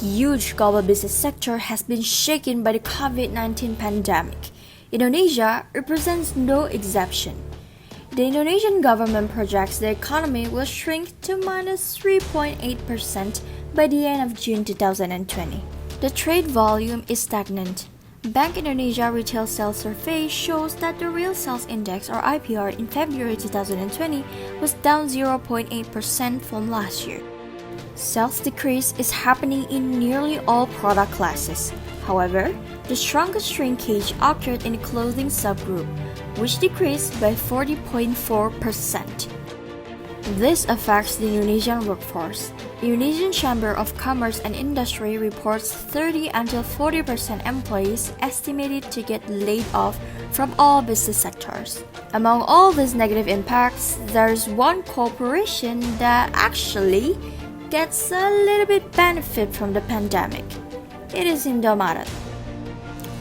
Huge global business sector has been shaken by the COVID-19 pandemic. Indonesia represents no exception. The Indonesian government projects the economy will shrink to minus 3.8% by the end of June 2020. The trade volume is stagnant. Bank Indonesia Retail Sales Survey shows that the Real Sales Index or IPR in February 2020 was down 0.8% from last year. Sales decrease is happening in nearly all product classes. However, the strongest shrinkage occurred in the clothing subgroup, which decreased by 40.4%. This affects the Indonesian workforce. The Indonesian Chamber of Commerce and Industry reports 30 until 40% employees estimated to get laid off from all business sectors. Among all these negative impacts, there's one corporation that actually gets a little bit benefit from the pandemic. It is Indomaret.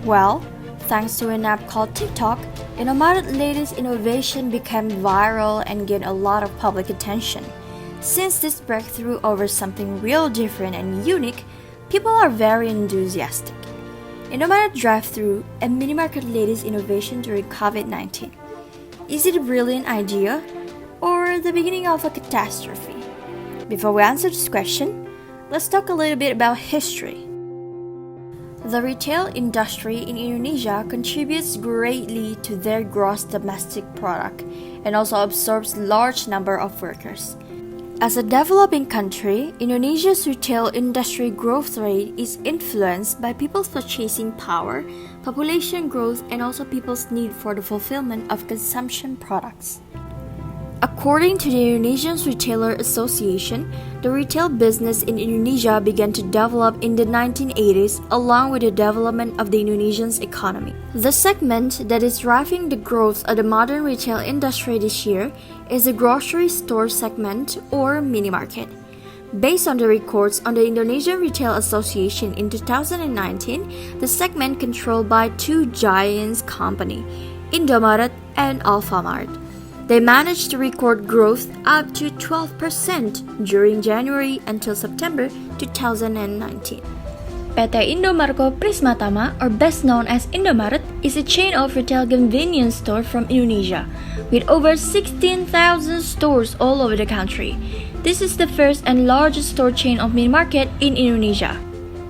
Well, thanks to an app called TikTok, Indomaret's latest innovation became viral and gained a lot of public attention. Since this breakthrough over something real different and unique, people are very enthusiastic. Indomaret Drive Thru, a minimarket latest innovation during COVID-19. Is it a brilliant idea or the beginning of a catastrophe? Before we answer this question, let's talk a little bit about history. The retail industry in Indonesia contributes greatly to their gross domestic product and also absorbs large number of workers. As a developing country, Indonesia's retail industry growth rate is influenced by people's purchasing power, population growth, and also people's need for the fulfillment of consumption products. According to the Indonesian Retailer Association, the retail business in Indonesia began to develop in the 1980s along with the development of the Indonesian's economy. The segment that is driving the growth of the modern retail industry this year is the grocery store segment or minimarket. Based on the records on the Indonesian Retail Association in 2019, the segment controlled by two giants companies, Indomaret and Alfamart. They managed to record growth up to 12% during January until September 2019. PT Indomarko Prismatama, or best known as Indomaret, is a chain of retail convenience stores from Indonesia, with over 16,000 stores all over the country. This is the first and largest store chain of minimarket in Indonesia.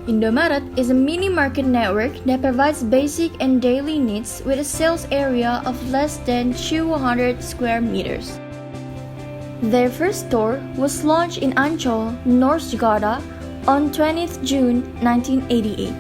Indomaret is a mini-market network that provides basic and daily needs with a sales area of less than 200 square meters. Their first store was launched in Ancol, North Jakarta on 20th June 1988.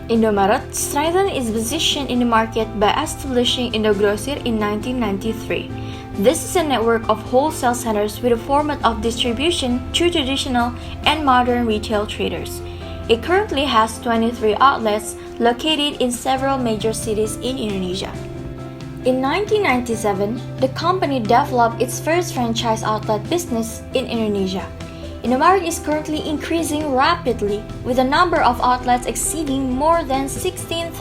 Indomaret strengthened its position in the market by establishing INDOGROSIR in 1993. This is a network of wholesale centers with a format of distribution through traditional and modern retail traders. It currently has 23 outlets located in several major cities in Indonesia. In 1997, the company developed its first franchise outlet business in Indonesia. Indomaret is currently increasing rapidly, with the number of outlets exceeding more than 16,000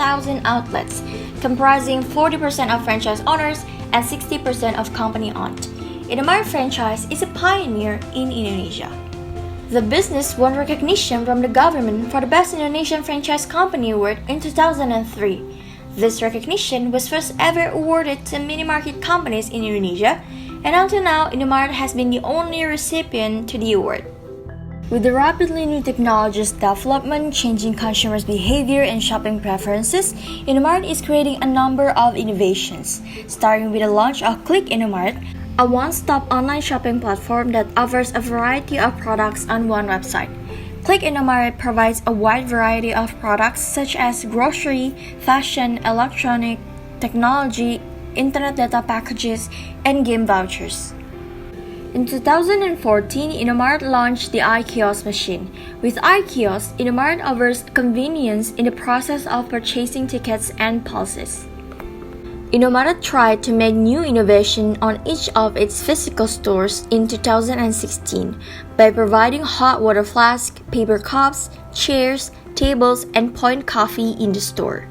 outlets, comprising 40% of franchise owners and 60% of company-owned. Indomaret franchise is a pioneer in Indonesia. The business won recognition from the government for the Best Indonesian Franchise Company Award in 2003. This recognition was first ever awarded to mini-market companies in Indonesia, and until now, Indomaret has been the only recipient to the award. With the rapidly new technologies development, changing consumers' behavior and shopping preferences, Indomaret is creating a number of innovations, starting with the launch of Click Indomaret, a one-stop online shopping platform that offers a variety of products on one website. Click Indomaret provides a wide variety of products such as grocery, fashion, electronic, technology, internet data packages, and game vouchers. In 2014, Indomaret launched the iKiosk machine. With iKiosk, Indomaret offers convenience in the process of purchasing tickets and pulses. Indomaret tried to make new innovation on each of its physical stores in 2016 by providing hot water flasks, paper cups, chairs, tables, and point coffee in the store.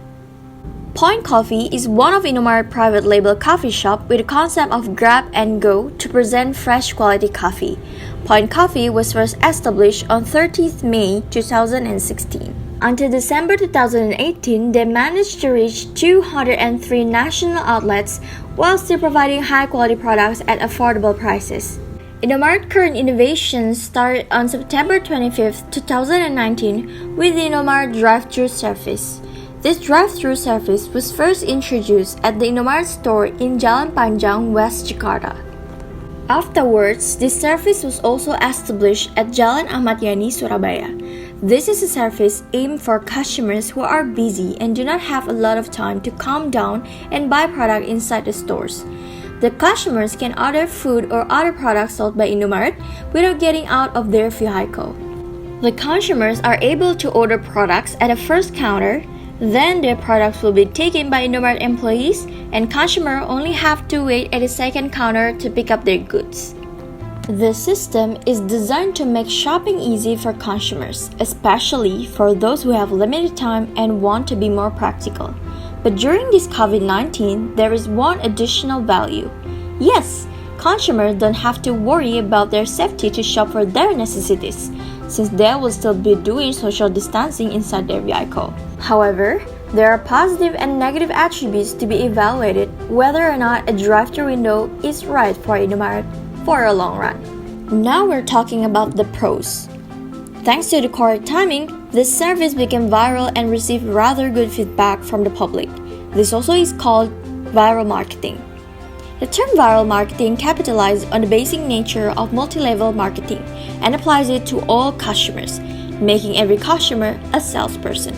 Point Coffee is one of Indomaret private label coffee shop with the concept of grab and go to present fresh quality coffee. Point Coffee was first established on 30th May 2016. Until December 2018, they managed to reach 203 national outlets while still providing high-quality products at affordable prices. Indomaret current innovations started on September 25, 2019 with the Indomaret Drive Thru service. This drive-thru service was first introduced at the Indomaret store in Jalan Panjang, West Jakarta. Afterwards, this service was also established at Jalan Ahmad Yani, Surabaya. This is a service aimed for customers who are busy and do not have a lot of time to calm down and buy product inside the stores. The customers can order food or other products sold by Indomaret without getting out of their vehicle. The consumers are able to order products at a first counter, then their products will be taken by Indomaret employees and consumers only have to wait at the second counter to pick up their goods. The system is designed to make shopping easy for consumers, especially for those who have limited time and want to be more practical. But during this COVID-19, there is one additional value. Yes, consumers don't have to worry about their safety to shop for their necessities, since they will still be doing social distancing inside their vehicle. However, there are positive and negative attributes to be evaluated whether or not a drive-thru window is right for Indomaret for a long run. Now we're talking about the pros. Thanks to the correct timing, this service became viral and received rather good feedback from the public. This also is called viral marketing. The term viral marketing capitalizes on the basic nature of multi-level marketing and applies it to all customers, making every customer a salesperson.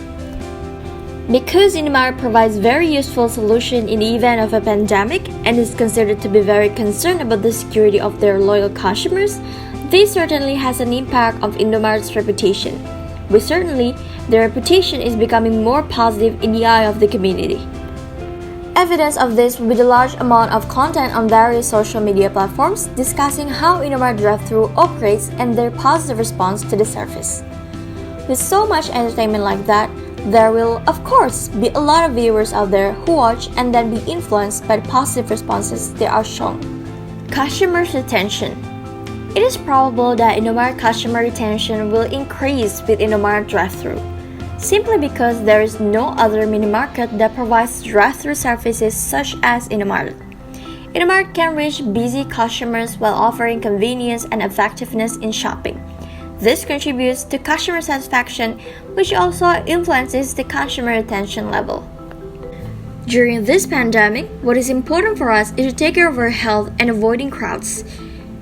Because Indomaret provides very useful solution in the event of a pandemic and is considered to be very concerned about the security of their loyal customers, this certainly has an impact on Indomaret's reputation. But certainly, their reputation is becoming more positive in the eye of the community. Evidence of this will be the large amount of content on various social media platforms discussing how Indomaret Drive Thru operates and their positive response to the service. With so much entertainment like that, there will, of course, be a lot of viewers out there who watch and then be influenced by the positive responses they are shown. Customer retention. It is probable that Indomaret customer retention will increase with Indomaret Drive Thru, simply because there is no other minimarket that provides drive-thru services such as Indomaret. Indomaret can reach busy customers while offering convenience and effectiveness in shopping. This contributes to customer satisfaction, which also influences the customer retention level. During this pandemic, what is important for us is to take care of our health and avoiding crowds.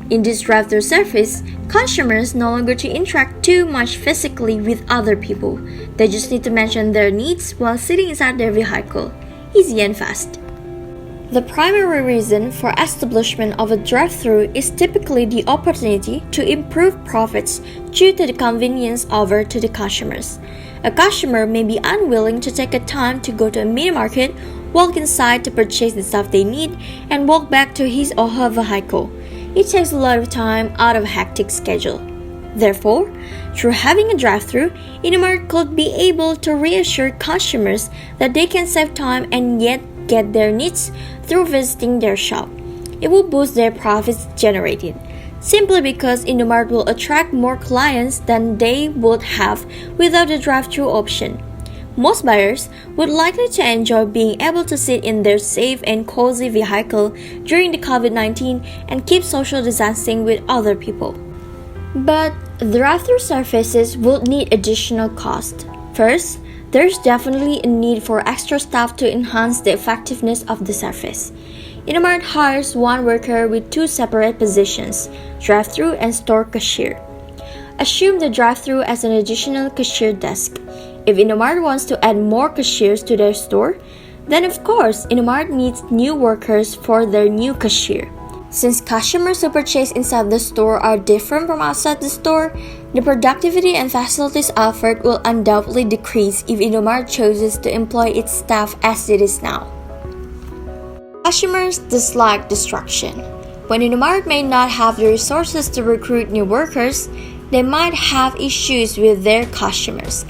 In this drive-thru service, customers no longer to interact too much physically with other people. They just need to mention their needs while sitting inside their vehicle. Easy and fast. The primary reason for establishment of a drive-thru is typically the opportunity to improve profits due to the convenience offered to the customers. A customer may be unwilling to take a time to go to a mini-market, walk inside to purchase the stuff they need, and walk back to his or her vehicle. It takes a lot of time out of a hectic schedule. Therefore, through having a drive-thru, Indomaret could be able to reassure customers that they can save time and yet get their needs through visiting their shop. It will boost their profits generated, simply because Indomaret will attract more clients than they would have without the drive-thru option. Most buyers would likely to enjoy being able to sit in their safe and cozy vehicle during the COVID-19 and keep social distancing with other people. But drive-thru services would need additional cost. First, there's definitely a need for extra staff to enhance the effectiveness of the service. Indomaret hires one worker with two separate positions, drive-thru and store cashier. Assume the drive-thru as an additional cashier desk. If Indomaret wants to add more cashiers to their store, then of course Indomaret needs new workers for their new cashier. Since customers who purchase inside the store are different from outside the store, the productivity and facilities offered will undoubtedly decrease if Indomaret chooses to employ its staff as it is now. Customers dislike distraction. When Indomaret may not have the resources to recruit new workers, they might have issues with their customers.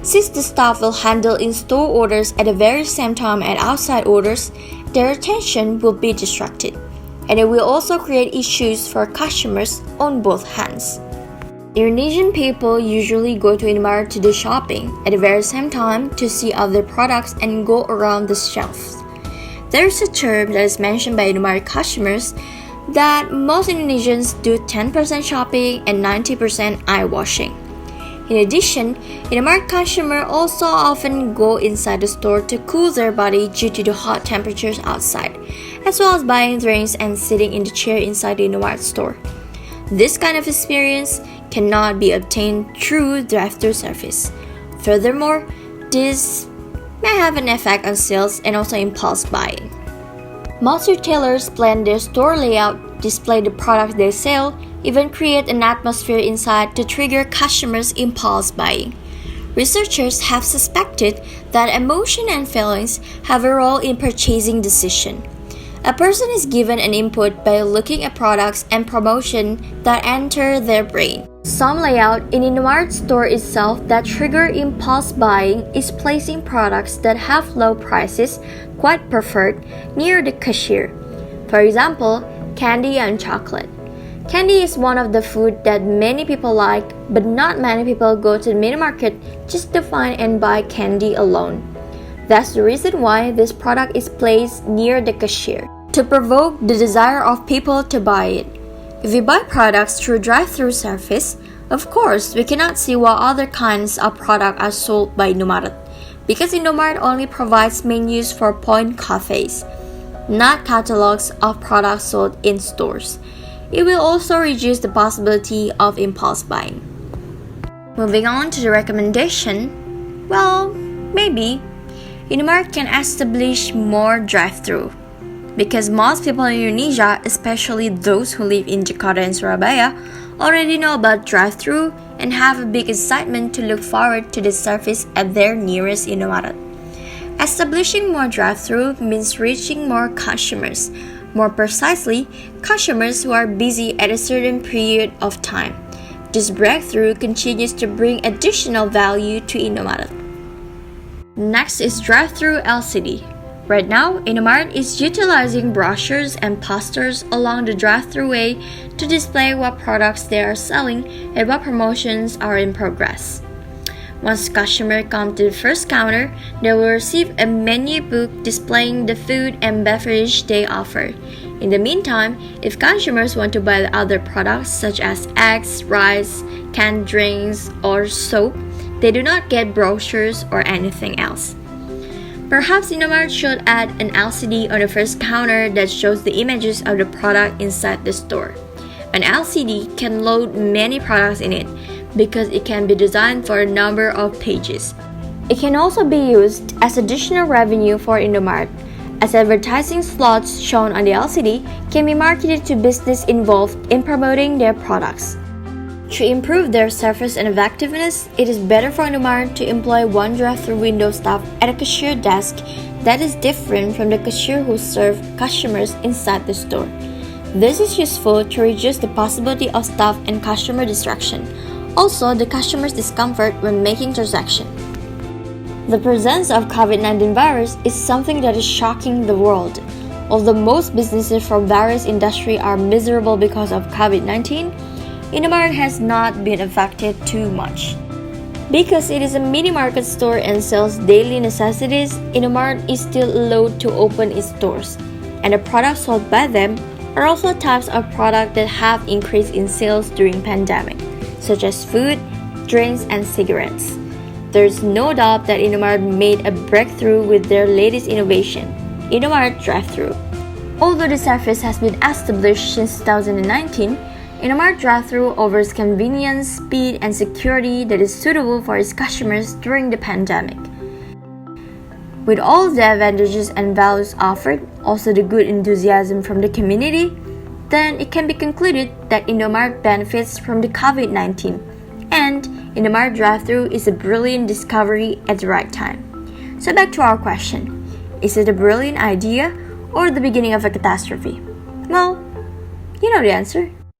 Since the staff will handle in-store orders at the very same time as outside orders, their attention will be distracted, and it will also create issues for customers on both hands. Indonesian people usually go to Indomaret to do shopping at the very same time to see other products and go around the shelves. There is a term that is mentioned by Indomaret customers that most Indonesians do 10% shopping and 90% eye washing. In addition, Indomaret customers also often go inside the store to cool their body due to the hot temperatures outside, as well as buying drinks and sitting in the chair inside the Indomaret store. This kind of experience cannot be obtained through drive-thru service. Furthermore, this may have an effect on sales and also impulse buying. Most retailers plan their store layout, display the products they sell, even create an atmosphere inside to trigger customers' impulse buying. Researchers have suspected that emotion and feelings have a role in purchasing decision. A person is given an input by looking at products and promotion that enter their brain. Some layout in Indomaret store itself that trigger impulse buying is placing products that have low prices, quite preferred, near the cashier. For example, candy and chocolate. Candy is one of the food that many people like, but not many people go to the minimarket just to find and buy candy alone. That's the reason why this product is placed near the cashier, to provoke the desire of people to buy it. If we buy products through drive-thru service, of course, we cannot see what other kinds of products are sold by Indomaret, because Indomaret only provides menus for point cafes, not catalogs of products sold in stores. It will also reduce the possibility of impulse buying. Moving on to the recommendation, well, maybe Indomaret can establish more drive-thru. Because most people in Indonesia, especially those who live in Jakarta and Surabaya, already know about drive-thru and have a big excitement to look forward to the service at their nearest Indomaret. Establishing more drive-thru means reaching more customers, more precisely, customers who are busy at a certain period of time. This breakthrough continues to bring additional value to Indomaret. Next is drive-thru LCD. Right now, Indomaret is utilizing brochures and posters along the drive-thru way to display what products they are selling and what promotions are in progress. Once customers come to the first counter, they will receive a menu book displaying the food and beverage they offer. In the meantime, if consumers want to buy other products such as eggs, rice, canned drinks, or soap, they do not get brochures or anything else. Perhaps Indomaret should add an LCD on the first counter that shows the images of the product inside the store. An LCD can load many products in it because it can be designed for a number of pages. It can also be used as additional revenue for Indomaret, as advertising slots shown on the LCD can be marketed to business involved in promoting their products. To improve their service and effectiveness, it is better for Indomaret to employ one drive-thru window staff at a cashier desk that is different from the cashier who serves customers inside the store. This is useful to reduce the possibility of staff and customer distraction, also the customer's discomfort when making transactions. The presence of COVID-19 virus is something that is shocking the world. Although most businesses from various industries are miserable because of COVID-19, Indomaret has not been affected too much. Because it is a mini-market store and sells daily necessities, Indomaret is still allowed to open its doors, and the products sold by them are also types of products that have increased in sales during pandemic, such as food, drinks, and cigarettes. There is no doubt that Indomaret made a breakthrough with their latest innovation, Indomaret Drive Thru. Although the service has been established since 2019, Indomaret Drive Thru offers convenience, speed, and security that is suitable for its customers during the pandemic. With all the advantages and values offered, also the good enthusiasm from the community, then it can be concluded that Indomaret benefits from the COVID-19, and Indomaret Drive Thru is a brilliant discovery at the right time. So back to our question, is it a brilliant idea or the beginning of a catastrophe? Well, you know the answer.